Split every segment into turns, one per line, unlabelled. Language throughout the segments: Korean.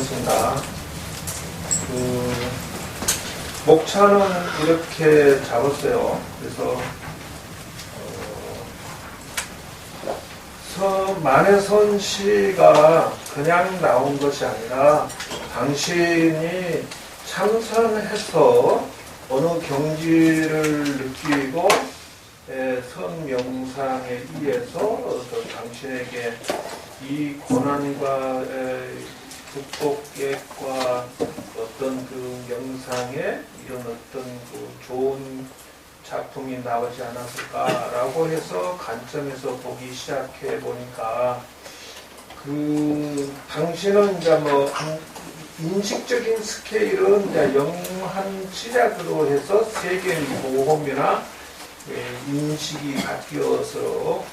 하겠습니다. 목차는 이렇게 잡았어요. 그래서 만해선 시가 그냥 나온 것이 아니라 당신이 참선해서 어느 경지를 느끼고 선명상에 의해서 당신에게 이 고난과 극복객과 어떤 그 명상에 이런 어떤 그 좋은 작품이 나오지 않았을까라고 해서 관점에서 보기 시작해 보니까 당신은 이제 뭐 인식적인 스케일은 이제 영한 치략으로 해서 세계 모험이나 인식이 바뀌어서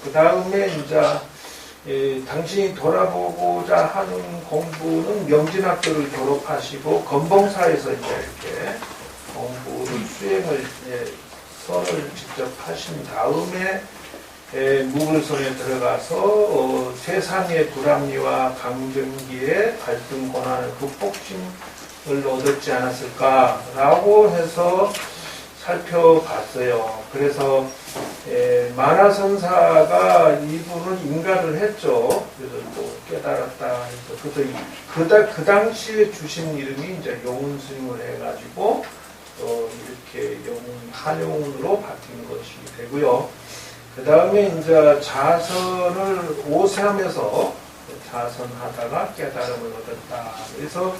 그 다음에 이제 당신이 돌아보고자 하는 공부는 명진학교를 졸업하시고 건봉사에서 이제 이렇게 공부를 수행을 선을 직접 하신 다음에 무불선에 들어가서 세상의 불합리와 강점기의 갈등 고난을 극복심을 얻었지 않았을까라고 해서 살펴봤어요. 그래서 만화선사가 이분은 인가를 했죠. 그래서 또 깨달았다 해서 그 당시에 주신 이름이 이제 용운 스님을 해가지고 이렇게 한용운으로 바뀐 것이 되고요. 그 다음에 이제 자선을 오세하면서 자선하다가 깨달음을 얻었다. 그래서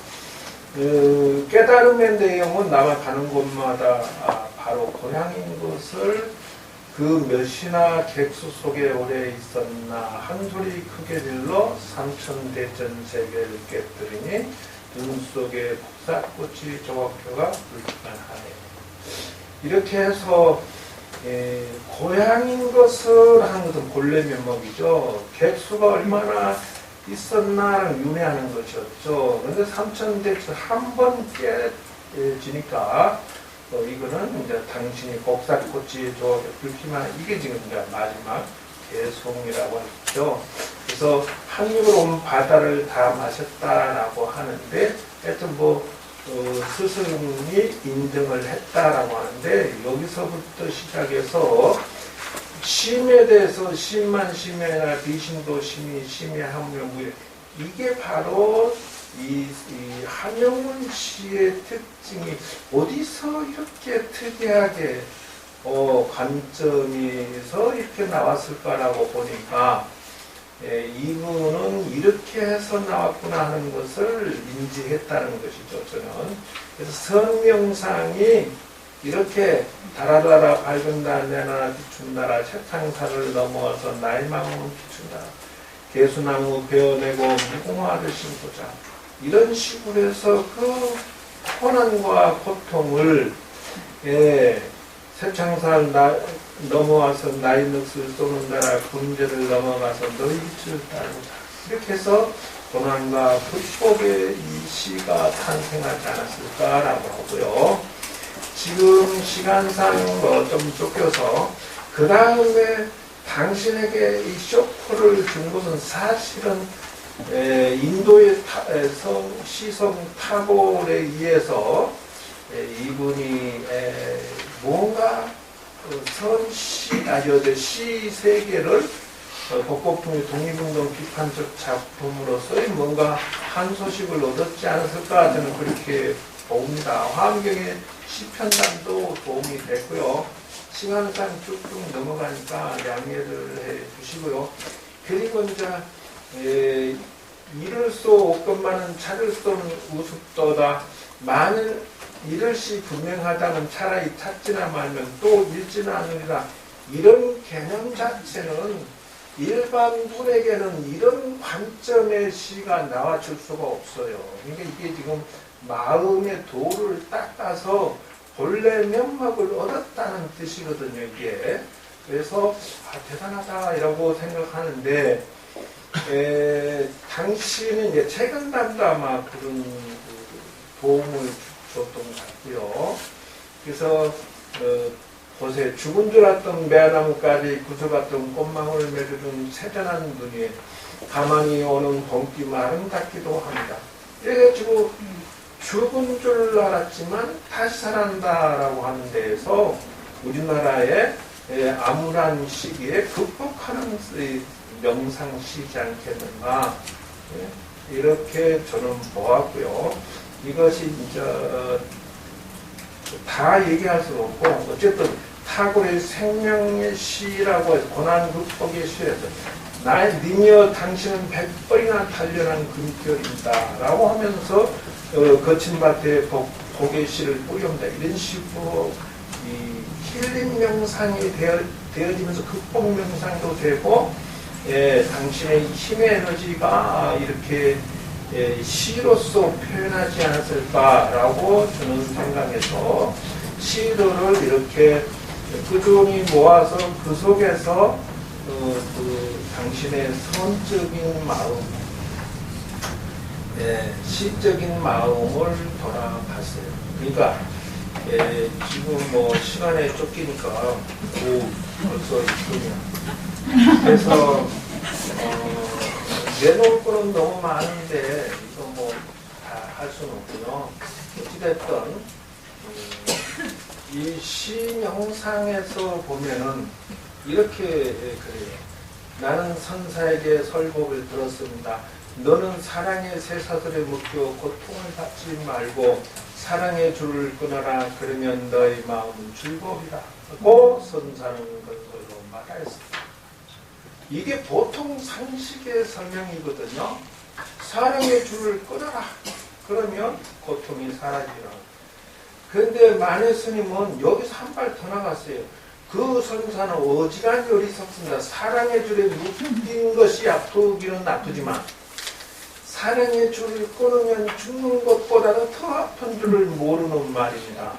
깨달음의 내용은 나가 가는 곳마다 바로 고향인 것을 그 몇이나 객수 속에 오래 있었나 한 소리 크게 질러 삼천대전 세계를 깨뜨리니 눈 속에 복사꽃이 조각표가 불편하네. 이렇게 해서 고향인 것을 하는 것은 본래 면목이죠. 객수가 얼마나 있었나를 윤회하는 것이었죠. 그런데 삼천대천 한 번 깨지니까 이거는 이제 당신이 복사꽃이 조각표 불편한 이게 지금 이제 마지막 개송이라고 했죠. 그래서 한입으로 온 바다를 다 마셨다라고 하는데 하여튼 스승이 인정을 했다라고 하는데 여기서부터 시작해서 심에 대해서 심만심이나 비심도 심이 심의 함명무 이게 바로 이 한용운 씨의 특징이 어디서 이렇게 특이하게 관점에서 이렇게 나왔을까라고 보니까 이분은 이렇게 해서 나왔구나 하는 것을 인지했다는 것이죠. 저는 그래서 선명상이 이렇게 달아달아 밝은 달 내나 비춘나라 세상사를 넘어와서 나의 마음을 비춘다. 개수나무 베어내고 무궁화를 심고자 이런 식으로 해서 그 고난과 고통을 세창사를 넘어와서 나의 넋을 쏘는 나라 군제를 넘어가서 너희 빛을 따르다. 이렇게 해서 고난과 불법의 이 시가 탄생하지 않았을까라고 하고요. 지금 시간상 좀 쫓겨서 그 다음에 당신에게 이 쇼크를 준 것은 사실은 인도의 시성 타골에 의해서 이분이 뭔가 시 세계를 법곡통의 독립운동 비판적 작품으로서의 뭔가 한 소식을 얻었지 않았을까 저는 그렇게 봅니다. 화엄경의 시편단도 도움이 됐고요. 시간상 쭉쭉 넘어가니까 양해를 해 주시고요. 그리고 이제 잃을 수 없건만은 찾을 수 없는 우습도다. 만일 잃을 시 분명하다면 차라리 찾지나 말면 또 잃지나 않으리라. 이런 개념 자체는 일반 분에게는 이런 관점의 시가 나와줄 수가 없어요. 그러니까 이게 지금 마음의 도를 닦아서 본래 면목을 얻었다는 뜻이거든요, 이게. 그래서 대단하다 이라고 생각하는데 당신은 이제 최근 담도 아마 그런 도움을 줬던 것 같고요. 그래서 보세요. 죽은 줄 알았던 매나무까지 구슬같던 꽃망울 맺어준 세련한 눈이 가만히 오는 봄비만 아름답기도 합니다. 이래가지고 죽은 줄 알았지만 다시 살아난다라고 하는 데에서 우리나라의 암울한 시기에 극복하는 명상시지 않겠는가, 이렇게 저는 보았고요. 이것이 이제 다 얘기할 수 없고, 어쨌든 타고의 생명의 시라고 해서 고난 극복의 시에서 나의 니며 당신은 100번이나 단련한 금결이다 라고 하면서 거친 밭에 복의 씨를 뿌려온다, 이런 식으로 이 힐링 명상이 되어지면서 극복 명상도 되고, 당신의 힘의 에너지가 이렇게 시로서 표현하지 않았을까라고 저는 생각해서 시도를 이렇게 꾸준히 모아서 그 속에서 그 당신의 선적인 마음, 시적인 마음을 돌아봤어요. 그러니까 지금 뭐 시간에 쫓기니까 벌써 2분이야. 그래서 내놓을 거는 너무 많은데 이거 뭐 다 할 수는 없고요. 어찌됐든 이 시 영상에서 보면은 이렇게 그래요. 나는 선사에게 설법을 들었습니다. 너는 사랑의 쇠사슬에 묶여 고통을 받지 말고 사랑의 줄을 끊어라. 그러면 너의 마음은 즐거우리라. 고 선사는 그걸로 말하였습니다. 이게 보통 상식의 설명이거든요. 사랑의 줄을 끊어라. 그러면 고통이 사라지라. 그런데 만해 스님은 여기서 한 발 더 나갔어요. 그 선사는 어지간히 어리석습니다. 사랑의 줄에 묶인 것이 아프기는 아프지만 사랑의 줄을 끊으면 죽는 것보다도 더 아픈 줄을 모르는 말입니다.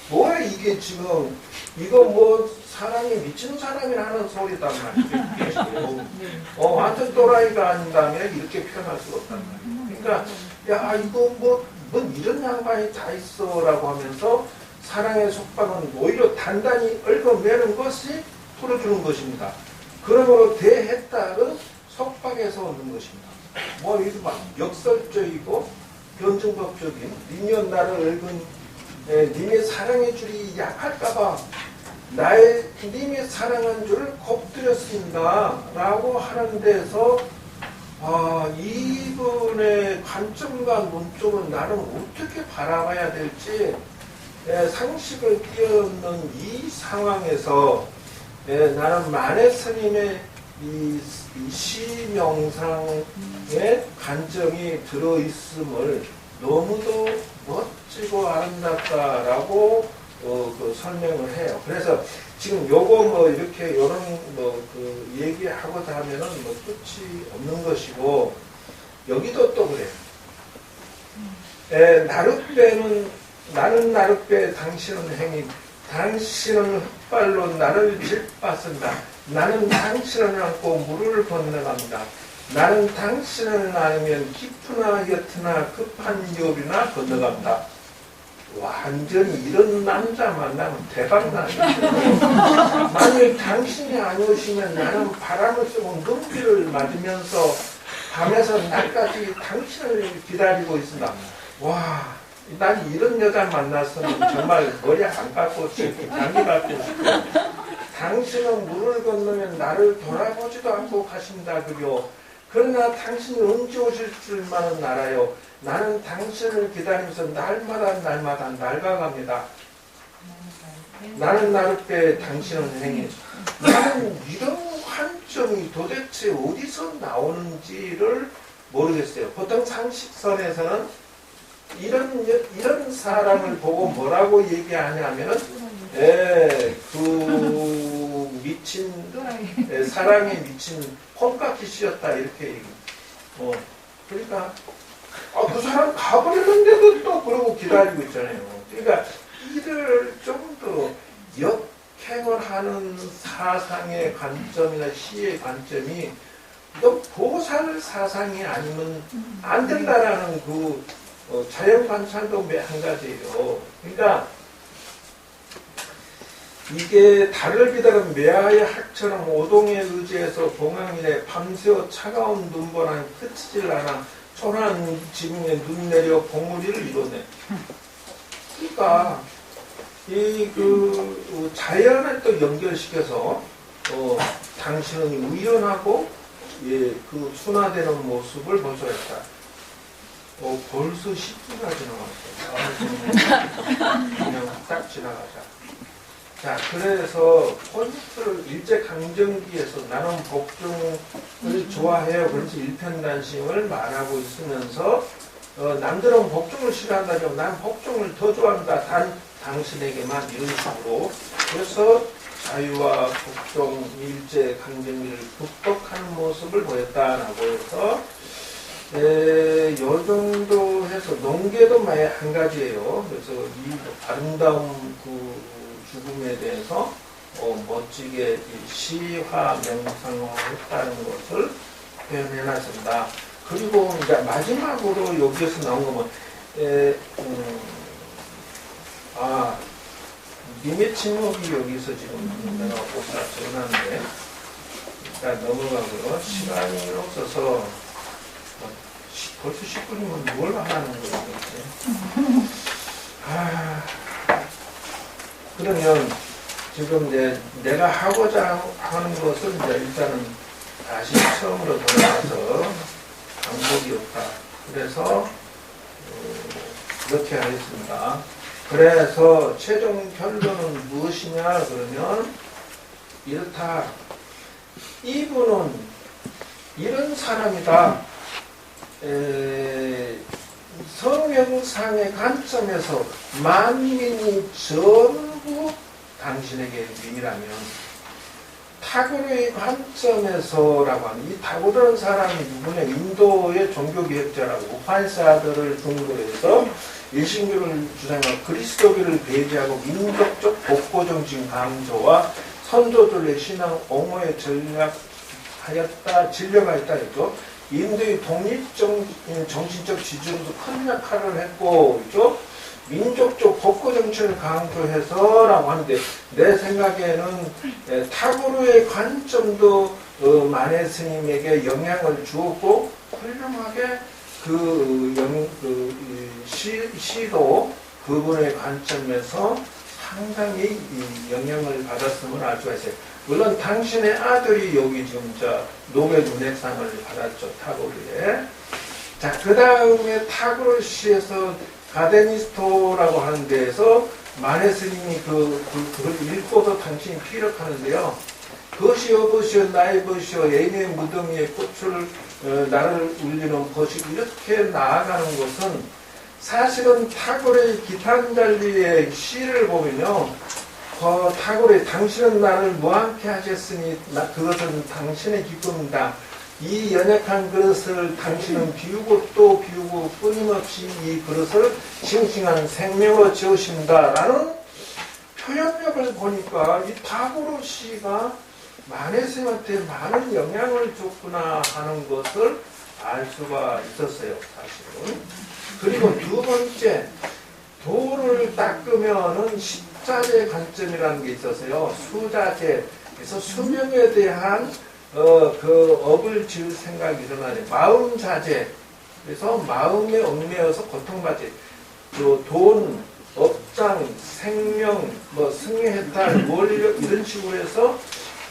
뭐야 이게 지금, 이거 뭐 사랑에 미친 사람이 하는 소리단 말이에요. 완전 또라이가 아닌다면 이렇게 표현할 수가 없단 말이에요. 그러니까 야 이거 뭐 이런 양반이 다 있어 라고 하면서 사랑의 속박은 오히려 단단히 얽어매는 것이 풀어주는 것입니다. 그러므로 대해탈은 속박에서 얻는 것입니다. 뭐 이거 막 역설적이고 변증법적인 니면 나를 얽은 님의 사랑의 줄이 약할까봐 님의 사랑한 줄을 곱들였습니다 라고 하는 데서 이분의 관점과 논점을 나는 어떻게 바라봐야 될지 상식을 뛰어넘는 이 상황에서 나는 만해 스님의 이 시명상의 관점이 들어있음을 너무도 멋지고 아름답다라고 그 설명을 해요. 그래서 지금 요거 뭐 이렇게 요런 뭐 그 얘기하고자 하면은 뭐 끝이 없는 것이고, 여기도 또 그래요. 나는 나룻배 당신은 행인, 당신은 흙발로 나를 짓밟습니다. 나는 당신을 안고 물을 건너갑니다. 나는 당신을 안으면 깊으나 옅으나 급한 요리나 건너갑니다. 완전히 이런 남자 만나면 대박나죠. 만일 당신이 안 오시면 나는 바람을 쐬고 눈비를 맞으면서 밤에서 낮까지 당신을 기다리고 있습니다. 와, 난 이런 여자 만났으면 정말 머리 안 깎고 싶고 장기 깎고 싶고, 당신은 물을 건너면 나를 돌아보지도 않고 가신다 그려. 그러나 당신이 언제 오실 줄만은 알아요. 나는 당신을 기다리면서 날마다 낡아갑니다. 나는 나룻배 당신은 행인. 나는 이런 관점이 도대체 어디서 나오는지를 모르겠어요. 보통 상식선에서는 이런 사람을 보고 뭐라고 얘기하냐면은 그 미친 사랑에 미친 콩깍지 씌었다 이렇게 얘기해요. 그러니까 그 사람 가버렸는데도 또 그러고 기다리고 있잖아요. 그러니까 이를 좀 더 역행을 하는 사상의 관점이나 시의 관점이 이건 보살 사상이 아니면 안 된다라는 그 자연 관찰도 한 가지예요. 그러니까 이게 달을 비다는 매화의 학처럼 오동에 의지해서 봉황이래 밤새워 차가운 눈보라는 그치질 않아 초란 지붕에 눈 내려 봉우리를 이뤄내. 그러니까 자연을 또 연결시켜서 당신은 의연하고 그 순화되는 모습을 보여줬다. 벌써 10분가 지나갔어요. 그냥 딱 지나가자. 자, 그래서 포인트를 일제강점기에서 나는 복종을 좋아해요. 그래서 일편단심을 말하고 있으면서 남들은 복종을 싫어한다죠. 난 복종을 더 좋아한다. 단 당신에게만 이런 식으로. 그래서 자유와 복종, 일제강점기를 극복하는 모습을 보였다라고 해서 요 정도 해서 농계도 한 가지예요. 그래서 이 아름다운 그 죽음에 대해서 멋지게 시화 명상을 했다는 것을 표현해 놨습니다. 그리고 이제 마지막으로 여기에서 나온 거면 님의 침묵이 여기서 지금 내가 보다 적어놨는데 일단 넘어가고요. 시간이 없어서 벌써 10분이면 뭘 하는 거지? 그러면 지금 이제 내가 하고자 하는 것을 이제 일단은 다시 처음으로 돌아가서 방법이 없다. 그래서 이렇게 하겠습니다. 그래서 최종 결론은 무엇이냐 그러면 이렇다. 이분은 이런 사람이다. 성명상의 관점에서 만민이 전부 당신에게 민이라면 타고르의 관점에서라고 하는 이 타고르는 사람이 누구냐? 인도의 종교개혁자라고 우파니사드를 근거로 해서 일신교를 주장하고 그리스도교를 배제하고 민족적 복고정신 강조와 선조들의 신앙 옹호에 진료가 있다 했죠. 인도의 독립정신적 지주로도 큰 역할을 했고, 그죠? 민족적 복고 정신을 강조해서라고 하는데, 내 생각에는 타고르의 관점도 만해 스님에게 영향을 주었고, 훌륭하게 시도 그분의 관점에서 상당히 영향을 받았음을 알 수가 있어요. 물론 당신의 아들이 여기 지금 노벨 문학상을 받았죠. 타고르에. 자, 그 다음에 타고르시에서 가데니스토라고 하는 데에서 만해 스님이 그걸 읽고도 당신이 피력하는데요. 것이여 것이여 나의 것이여 애인의 무덤 위에 꽃을 나를 울리는 것이 이렇게 나아가는 것은 사실은 타고르의 기탄잘리의 시를 보면요. 타고르의 당신은 나를 무함께 하셨으니 그것은 당신의 기쁨이다. 이 연약한 그릇을 당신은 비우고 또 비우고 끊임없이 이 그릇을 싱싱한 생명으로 지으신다. 라는 표현력을 보니까 이 타고르 시가 만해스님한테 많은 영향을 줬구나 하는 것을 알 수가 있었어요. 사실은. 그리고 두 번째, 도를 닦으면은 십자제 관점이라는 게 있었어요. 수자제. 그래서 수명에 대한 업을 지을 생각이 일어나네. 마음자제. 그래서 마음에 얽매여서 고통받지. 돈, 업장, 생명, 승리해탈, 원력 이런 식으로 해서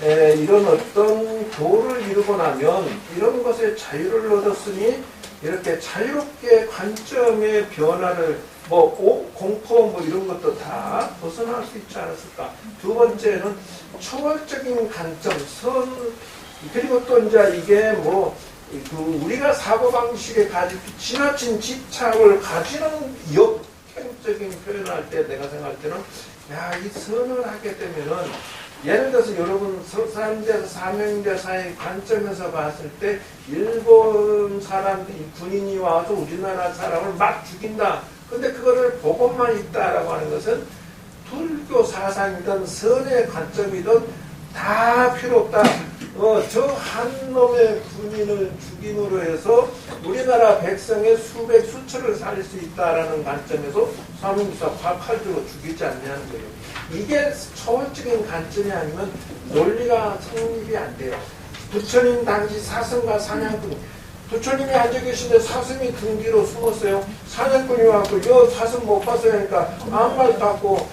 이런 어떤 도를 이루고 나면 이런 것에 자유를 얻었으니 이렇게 자유롭게 관점의 변화를 공포 이런 것도 다 벗어날 수 있지 않았을까. 두 번째는 초월적인 관점, 그리고 또 이제 이게 우리가 사고방식에 가지고 지나친 집착을 가지는 역행적인 표현을 할 때 내가 생각할 때는 이 선을 하게 되면은 예를 들어서 여러분 사람들 사명대사의 관점에서 봤을 때 일본 사람들이 군인이 와서 우리나라 사람을 막 죽인다. 근데 그거를 보고만 있다라고 하는 것은 불교 사상이든 선의 관점이든 다 필요 없다. 저 한 놈의 군인을 죽임으로 해서 우리나라 백성의 수천을 살릴 수 있다라는 관점에서 사명대사 칼 들고 죽이지 않냐는 거예요. 이게 초월적인 관점이 아니면 논리가 성립이 안 돼요. 부처님 당시 사성과 사냥꾼 부처님이 앉아 계신데 사슴이 등 뒤로 숨었어요. 사냥꾼이 와서 여 사슴 못 봤어요 하니까 아무 말도 않고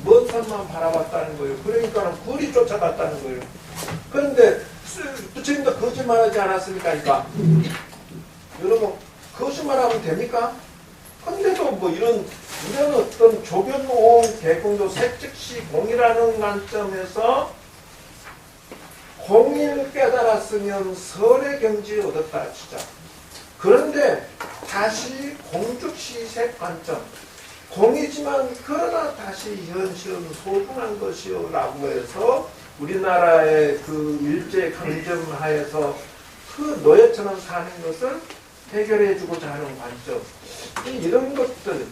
먼 산만 바라봤다는 거예요. 그러니까 굴이 쫓아갔다는 거예요. 그런데 부처님도 거짓말하지 않았습니까? 그러니까 여러분 거짓말하면 됩니까? 근데도 뭐 이런 어떤 조견노홍 대공도 색즉시 공이라는 관점에서 공인을 깨달았으면 설의 경지에 얻었다 진짜. 그런데 다시 공즉시색 관점, 공이지만 그러나 다시 현실은 소중한 것이요 라고 해서 우리나라의 그 일제 강점하에서 그 노예처럼 사는 것을 해결해 주고자 하는 관점, 이런 것들.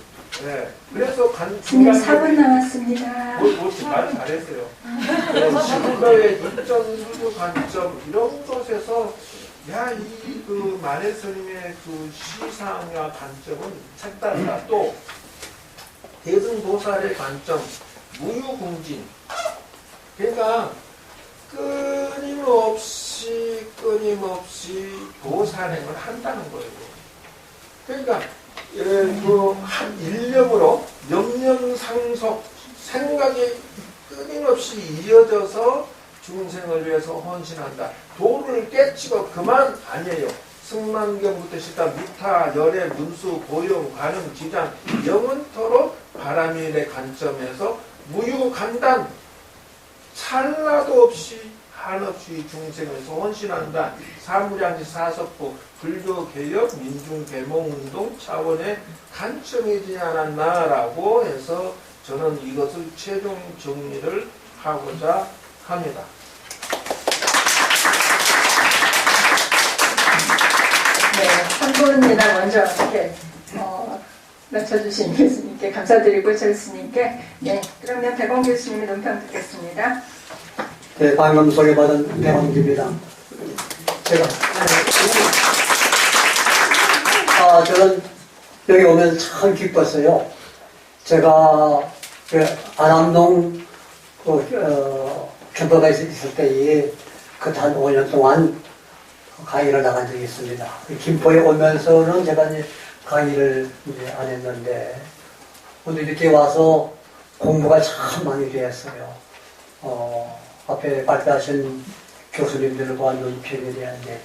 네. 그래서
지금 4분 남았습니다.
말 잘했어요. 실로의 입전 수주 관점 이런 곳에서 그 만해 스님의 그 시상과 관점은 색다르다. 또 대승보살의 관점, 무유궁진. 그러니까 끊임없이 보살행을 한다는 거예요. 그러니까 한 일념으로 영영상속 생각이 끊임없이 이어져서 중생을 위해서 헌신한다. 도를 깨치고 그만 아니에요. 승만경부터 시작 미타, 열애, 문수, 고용, 관음, 지장 영원토록 바람일의 관점에서 무유간단 찰나도 없이 한없이 중생을 헌신한다. 사무량지 사석부 불교개혁 민중개몽운동 차원의 관점이지 않았나라고 해서 저는 이것을 최종 정리를 하고자 합니다.
네, 한 분이나 먼저 이렇게 낮춰주신 교수님께 감사드리고 교수님께 그러면 백원 교수님의 논평 듣겠습니다.
네, 방금 소개받은 백원기입니다. 저는 여기 오면 참 기뻤어요. 제가 안암동 캠퍼가 있을 때에 한 5년 동안 강의를 나간 적이 있습니다. 김포에 오면서는 제가 이제 강의를 이제 안 했는데, 오늘 이렇게 와서 공부가 참 많이 되었어요. 앞에 발표하신 교수님들과 논평에 대한 얘기,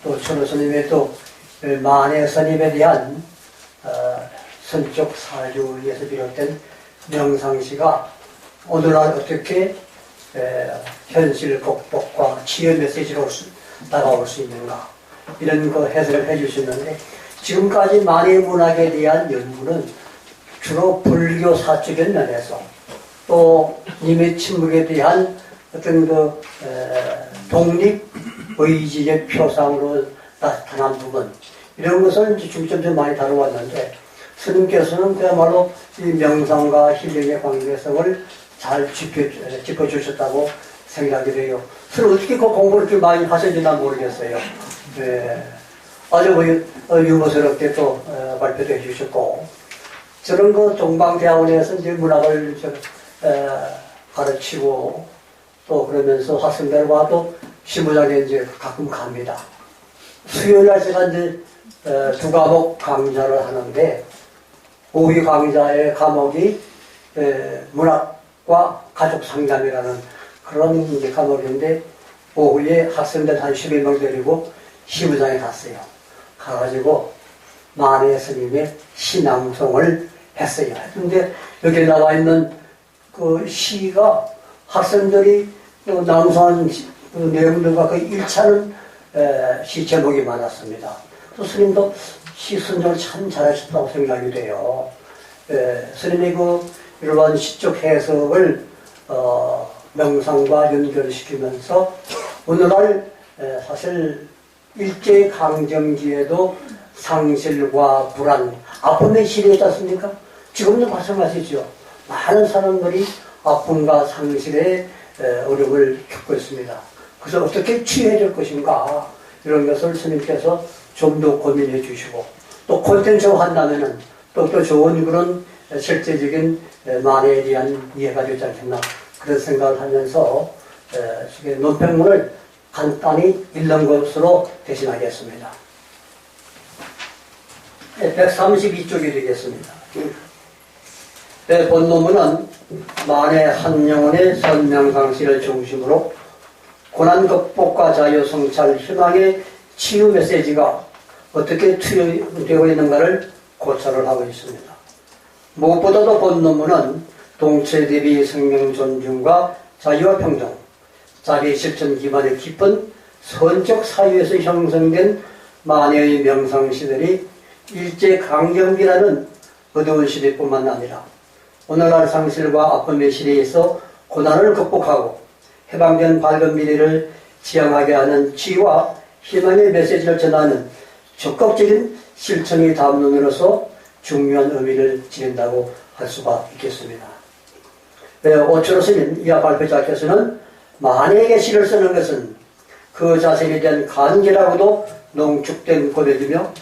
또 천호 스님의 또 만해 스님에 대한 선적 사주에서 비롯된 명상시가 오늘날 어떻게 현실 극복과 치유 메시지로 다가올 수 있는가, 이런 거 해석을 해주셨는데, 지금까지 만해 문학에 대한 연구는 주로 불교 사적인 면에서 또 님의 침묵에 대한 어떤 독립의지의 표상으로 나타난 부분, 이런 것을 이제 중점적으로 많이 다루었는데, 스님께서는 그야말로 이 명상과 힐링의 관계성을 잘 짚어주셨다고 생각이 돼요. 그래서 어떻게 그 공부를 이렇게 많이 하셨는지 난 모르겠어요. 아주 유머스럽게 또 발표도 해주셨고, 저는 그 동방대학원에서 이제 문학을 가르치고 또 그러면서 학생들과 또 신부장에 이제 가끔 갑니다. 수요일날 제가 이제 두 과목 강좌를 하는데, 오후 강좌의 과목이 문학과 가족 상담이라는 그런 이제 과목인데, 오후에 학생들 한 11명 데리고 신부장에 갔어요. 가가지고 만해 스님의 시낭송을 했어요. 근데 여기 나와 있는 그 시가 학생들이 낭송한 그 내용들과 그 일치하는 시 제목이 많았습니다. 또 스님도 시 선정을 참 잘하셨다고 생각이 돼요. 스님의 그 이러한 시적 해석을 명상과 연결시키면서 오늘날 사실 일제강점기에도 상실과 불안, 아픔의 시대였지 않습니까? 지금도 마찬가지죠. 많은 사람들이 아픔과 상실의 어려움을 겪고 있습니다. 그래서 어떻게 치유해야 될 것인가, 이런 것을 스님께서 좀 더 고민해 주시고, 또 콘텐츠로 한다면은 또 좋은 그런 실제적인 만해에 대한 이해가 되지 않겠나, 그런 생각을 하면서 논평문을 간단히 읽는 것으로 대신하겠습니다. 132쪽이 되겠습니다. 본논문은 만해 한 영혼의 선명상실을 중심으로 고난 극복과 자유 성찰, 희망의 치유 메시지가 어떻게 투영되고 있는가를 고찰을 하고 있습니다. 무엇보다도 본논문은 동체 대비 생명 존중과 자유와 평등, 자기 실천 기반의 깊은 선적 사유에서 형성된 만해의 명상시들이 일제 강점기라는 어두운 시대뿐만 아니라 오늘날 상실과 아픔의 시대에서 고난을 극복하고 해방된 밝은 미래를 지향하게 하는 치유와 희망의 메시지를 전하는 적극적인 실천의 담론으로서 중요한 의미를 지닌다고 할 수가 있겠습니다. 오철호 스님 이하 발표자께서는 만약에 시를 쓰는 것은 그 자신에 대한 간절하고도 농축된 고백이며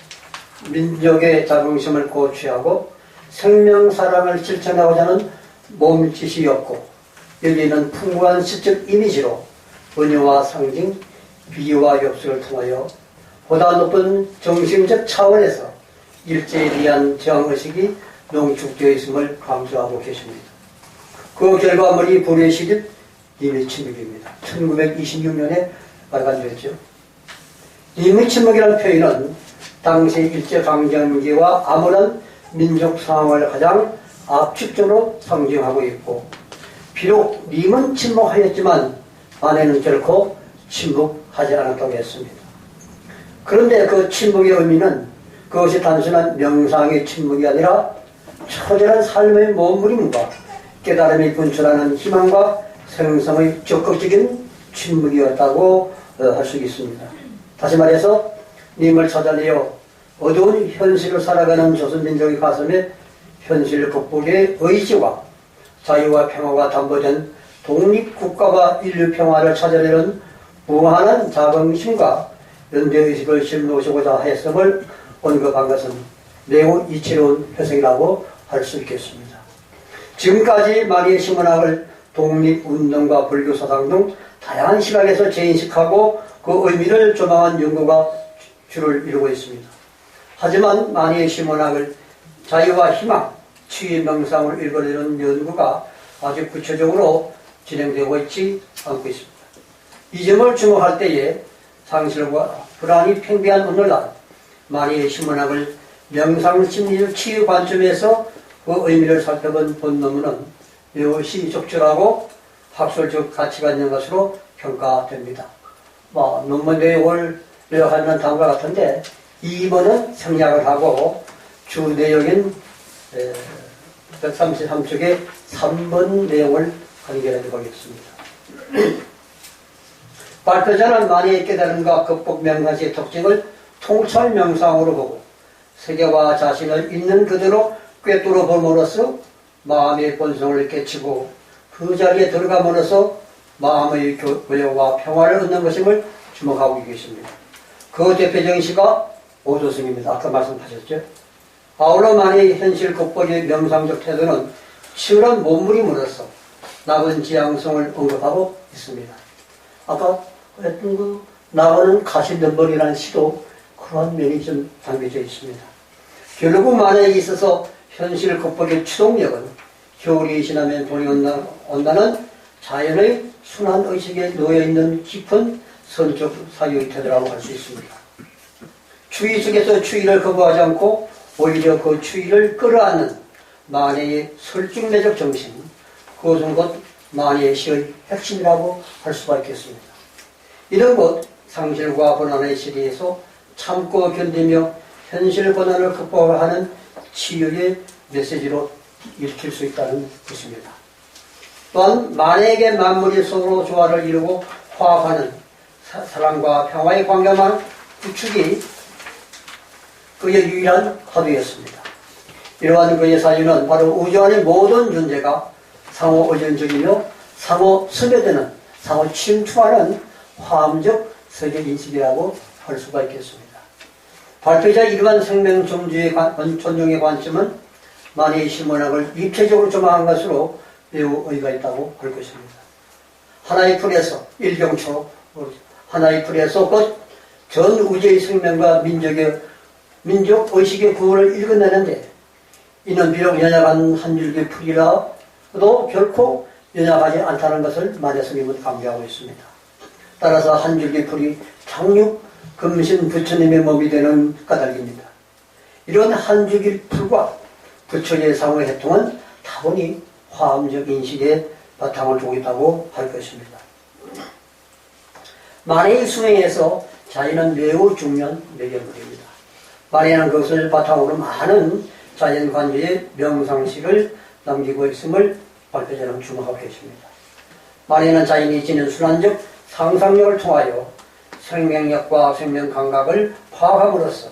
민족의 자긍심을 고취하고 생명사랑을 실천하고자 하는 몸짓이었고 여기는 풍부한 시적 이미지로 은유와 상징, 비유와 엽수를 통하여 보다 높은 정신적 차원에서 일제에 대한 저항의식이 농축되어 있음을 강조하고 계십니다. 그 결과물이 불의 시집 니미침묵입니다. 1926년에 발간되었죠. 니미침묵이라는 표현은 당시 일제강점기와 암울한 민족 상황을 가장 압축적으로 상징하고 있고 비록 님은 침묵하였지만 아내는 결코 침묵하지 않았다고 했습니다. 그런데 그 침묵의 의미는 그것이 단순한 명상의 침묵이 아니라 처절한 삶의 몸부림과 깨달음이 분출하는 희망과 생성의 적극적인 침묵이었다고 할 수 있습니다. 다시 말해서 님을 찾아내어 어두운 현실을 살아가는 조선민족의 가슴에 현실 극복의 의지와 자유와 평화가 담보된 독립국가와 인류평화를 찾아내는 무한한 자긍심과 연대의식을 실놓으시고자 했음을 언급한 것은 매우 이채로운 회생이라고 할 수 있겠습니다. 지금까지 마리의 시문학을 독립운동과 불교사상 등 다양한 시각에서 재인식하고 그 의미를 조망한 연구가 주를 이루고 있습니다. 하지만 마리의 시문학을 자유와 희망, 치유 명상으로 읽어내는 연구가 아주 구체적으로 진행되고 있지 않고 있습니다. 이 점을 주목할 때에 상실과 불안이 팽배한 오늘날 마리의 시문학을 명상 심리적 치유 관점에서 그 의미를 살펴본 본논문은 매우시 적절하고 학술적 가치가 있는 것으로 평가됩니다. 논문 내용을 요약하는 다음과 같은데 2번은 생략을 하고 주 내용인 133쪽의 3번 내용을 간결해 보겠습니다. 발표자는 만해의 깨달음과 극복 명상시의 특징을 통찰 명상으로 보고 세계와 자신을 있는 그대로 꿰뚫어 봄으로써 마음의 본성을 깨치고 그 자리에 들어감으로써 마음의 교회와 평화를 얻는 것임을 주목하고 계십니다. 그 대표적인 시가 오조승입니다. 아까 말씀하셨죠. 아울러 만해의 현실 극복의 명상적 태도는 치열한 몸부림으로써 낙원 지향성을 언급하고 있습니다. 아까 했던 그 낙원은 가시덤벌이라는 시도 그러한 면이 좀 담겨져 있습니다. 결국 만해에 있어서 현실 극복의 추동력은 겨울이 지나면 봄이 온다는 자연의 순환 의식에 놓여있는 깊은 선적 사유의 태도라고 할 수 있습니다. 추위 속에서 추위를 거부하지 않고 오히려 그 추위를 끌어안는 만해의 설중매적 정신, 그것은 곧 만해의 시의 핵심이라고 할 수가 있겠습니다. 이런 것 상실과 고난의 시대에서 참고 견디며 현실 고난을 극복하는 치유의 메시지로 읽힐 수 있다는 것입니다. 또한 만해에게 만물이 서로 조화를 이루고 화합하는 사랑과 평화의 관계만 구축이 그의 유일한 화두였습니다. 이러한 그의 사유는 바로 우주 안의 모든 존재가 상호 의존적이며 상호 스며드는, 상호 침투하는 화음적 세계 인식이라고 할 수가 있겠습니다. 발표자 이러한 생명 존중의 관점은 만해의 시문학을 입체적으로 조망한 것으로 매우 의의가 있다고 할 것입니다. 하나의 풀에서 일경초 하나의 풀에 쏟고 전 우주의 생명과 민족 의식의 구원을 읽어내는데 이는 비록 연약한 한 줄기 풀이라도 결코 연약하지 않다는 것을 만해 스님은 강조하고 있습니다. 따라서 한 줄기 풀이 장육 금신 부처님의 몸이 되는 까닭입니다. 이런 한 줄기 풀과 부처의 상호의 해통은 다분히 화엄적 인식에 바탕을 두고 있다고 할 것입니다. 만해의 수행에서 자연은 매우 중요한 매개물입니다. 만해는 그것을 바탕으로 많은 자연관계의 명상식을 남기고 있음을 발표자는 주목하고 계십니다. 만해는 자연이 지닌 순환적 상상력을 통하여 생명력과 생명감각을 파악함으로써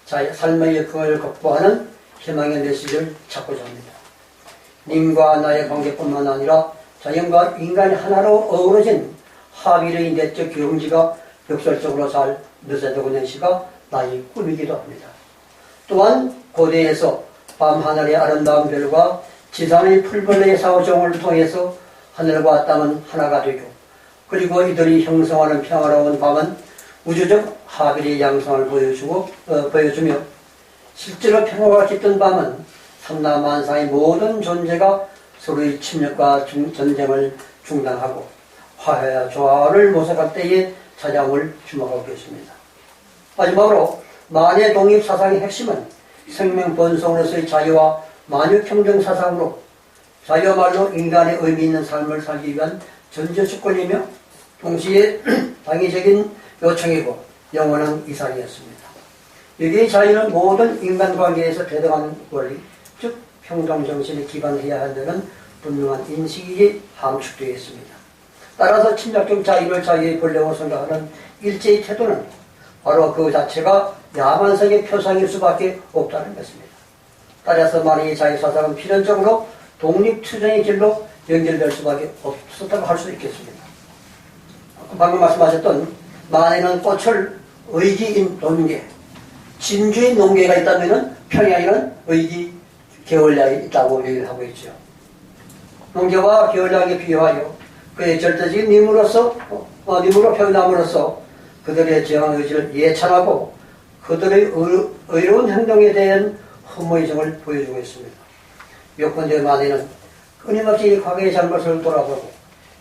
삶의 역경을 극복하는 희망의 메시지를 찾고자 합니다. 님과 나의 관계뿐만 아니라 자연과 인간이 하나로 어우러진 합의의 내적 경지가 역설적으로 잘 묘사되고 있는 시가 나의 꿈이기도 합니다. 또한 고대에서 밤하늘의 아름다운 별과 지상의 풀벌레의 사오정을 통해서 하늘과 땅은 하나가 되고 그리고 이들이 형성하는 평화로운 밤은 우주적 합의의 양상을 보여주며 실제로 평화가 깃든 밤은 삼라만상의 모든 존재가 서로의 침략과 전쟁을 중단하고 화해와 조화를 모색할 때의 찾아옴을 주목하고 계십니다. 마지막으로 만해 독립 사상의 핵심은 생명 본성으로서의 자유와 만유평등 사상으로 자유야말로 인간의 의미 있는 삶을 살기 위한 전제조건이며 동시에 당위적인 요청이고 영원한 이상이었습니다. 여기에 자유는 모든 인간관계에서 대등한 원리, 즉 평등정신에 기반해야 한다는 분명한 인식이 함축되어 있습니다. 따라서 침략적 자유를 자유의 본래로 생각하는 일제의 태도는 바로 그 자체가 야만성의 표상일 수밖에 없다는 것입니다. 따라서 만해의 자유사상은 필연적으로 독립투쟁의 길로 연결될 수밖에 없었다고 할 수 있겠습니다. 방금 말씀하셨던 만해는 꽃을 의기인 논계, 진주의 논계가 있다면 평양에는 의기 개월량이 있다고 얘기를 하고 있죠. 논계와 개월량에 비유하여 그의 절대적인 님으로 표현함으로써 그들의 저항 의지를 예찬하고 그들의 의로운 행동에 대한 허무의정을 보여주고 있습니다. 요컨대 만해는 끊임없이 과거의 잘못을 돌아보고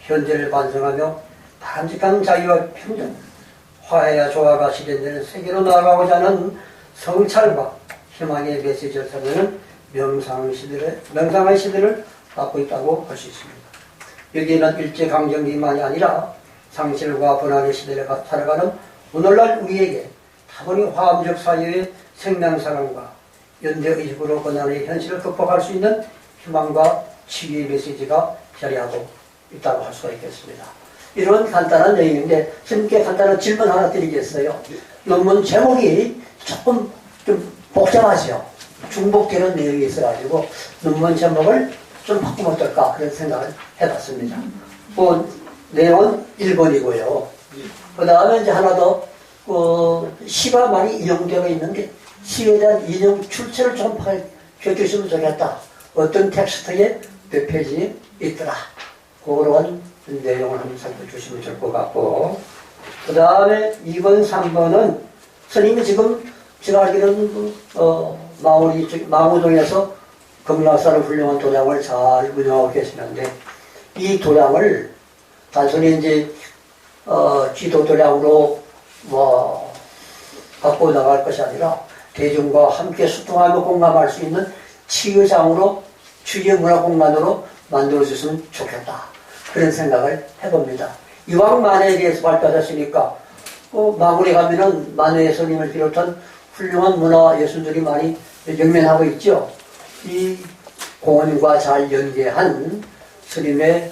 현재를 반성하며 바람직한 자유와 평등, 화해와 조화가 실현되는 세계로 나아가고자 하는 성찰과 희망의 메시지를 전하는 명상의 시대를 갖고 있다고 할 수 있습니다. 여기에는 일제강점기만이 아니라 상실과 분화의 시대를 살아가는 오늘날 우리에게 다분히 화엄적 사회의 생명사랑과 연대의식으로 고난의 현실을 극복할 수 있는 희망과 치유의 메시지가 자리하고 있다고 할 수가 있겠습니다. 이런 간단한 내용인데 스님께 간단한 질문 하나 드리겠어요. 논문 제목이 조금 좀 복잡하죠. 중복되는 내용이 있어가지고 논문 제목을 좀 바꾸면 어떨까 그런 생각을 해봤습니다. 내용은 1번이고요. 그 다음에 이제 하나 더 시가 많이 인용되어 있는데 시에 대한 인용 출처를 좀 밝혀주시면 좋겠다. 어떤 텍스트에 몇 페이지에 있더라. 그런 내용을 한번 살펴주시면 좋을 것 같고 그 다음에 2번, 3번은 스님이 지금 제가 알기로는 마무동에서 금락사를 훌륭한 도량을 잘 운영하고 계시는데 이 도량을 단순히 이제 지도 도량으로 갖고 나갈 것이 아니라 대중과 함께 소통하며 공감할 수 있는 치유장으로 치유 문화 공간으로 만들어줬으면 좋겠다. 그런 생각을 해봅니다. 이왕 만해에 대해서 발표하셨으니까 마무리 가면은 만해의 스님을 비롯한 훌륭한 문화 예술들이 많이 영면하고 있죠. 이 공원과 잘 연계한 스님의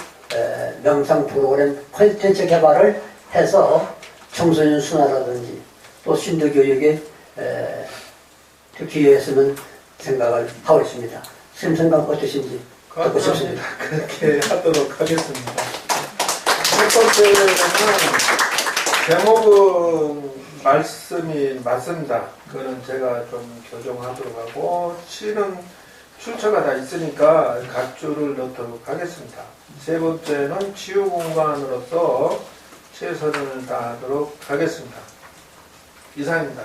명상 프로그램 콘텐츠 개발을 해서 청소년 순화라든지 또 신도 교육에 기여했으면 생각을 하고 있습니다. 스님 생각 어떠신지 듣고 싶습니다.
그렇게 하도록 하겠습니다. 첫 번째는 제목은 말씀이 맞습니다. 그거는 제가 좀 교정하도록 하고 시는 출처가 다 있으니까 각주를 넣도록 하겠습니다. 세 번째는 치유 공간으로서 최선을 다하도록 하겠습니다. 이상입니다.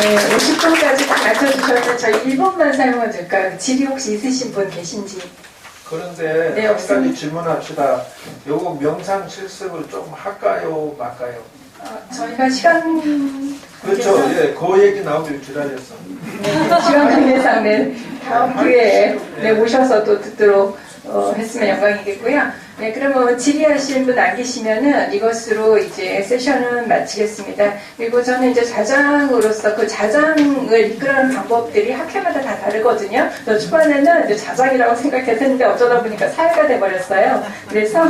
네, 50분까지 딱 맞춰주셨는데 저희 1분만 사용해도 될까요? 질의 혹시 있으신 분 계신지?
그런데
네,
한 가지
없습니다.
질문합시다. 요거 명상 실습을 좀 할까요, 말까요?
저희가 시간
그렇죠.
관계상-
예, 그 얘기 나오길 기다렸어.
시간 관계상 네, 다음 기회에 네, 오셔서 또 듣도록 했으면 영광이겠고요. 네, 그러면 질의하실 분 안 계시면은 이것으로 이제 세션은 마치겠습니다. 그리고 저는 이제 자장으로서 그 자장을 이끌어가는 방법들이 학회마다 다 다르거든요. 저 초반에는 이제 자장이라고 생각했는데 어쩌다 보니까 사회가 돼버렸어요. 그래서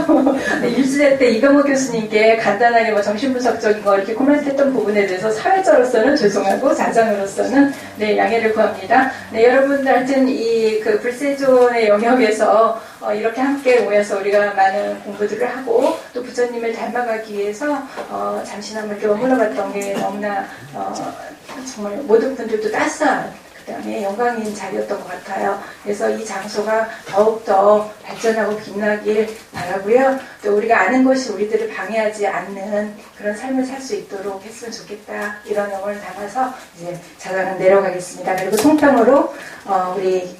1주제 때 이병호 교수님께 간단하게 뭐 정신분석적인 거 이렇게 코멘트했던 부분에 대해서 사회자로서는 죄송하고 자장으로서는 네, 양해를 구합니다. 네, 여러분들 하여튼 이 그 불세존의 영역에서 이렇게 함께 모여서 우리가 많은 공부들을 하고 또 부처님을 닮아가기 위해서 잠시나마 이렇게 머물러봤던 게 너무나 정말 모든 분들도 따스한 그다음에 영광인 자리였던 것 같아요. 그래서 이 장소가 더욱더 발전하고 빛나길 바라고요. 또 우리가 아는 것이 우리들을 방해하지 않는 그런 삶을 살 수 있도록 했으면 좋겠다. 이런 영혼을 담아서 이제 자장은 내려가겠습니다. 그리고 통평으로 우리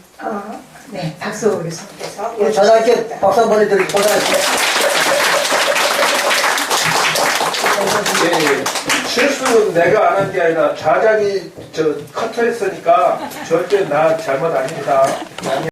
네, 박수 교수님께서
우리 자장께 박수 한번 해드리고 고생하셨습니다.
예, 실수는 내가 안 한 게 아니라 자장이 저 커트했으니까 절대 나 잘못 아닙니다.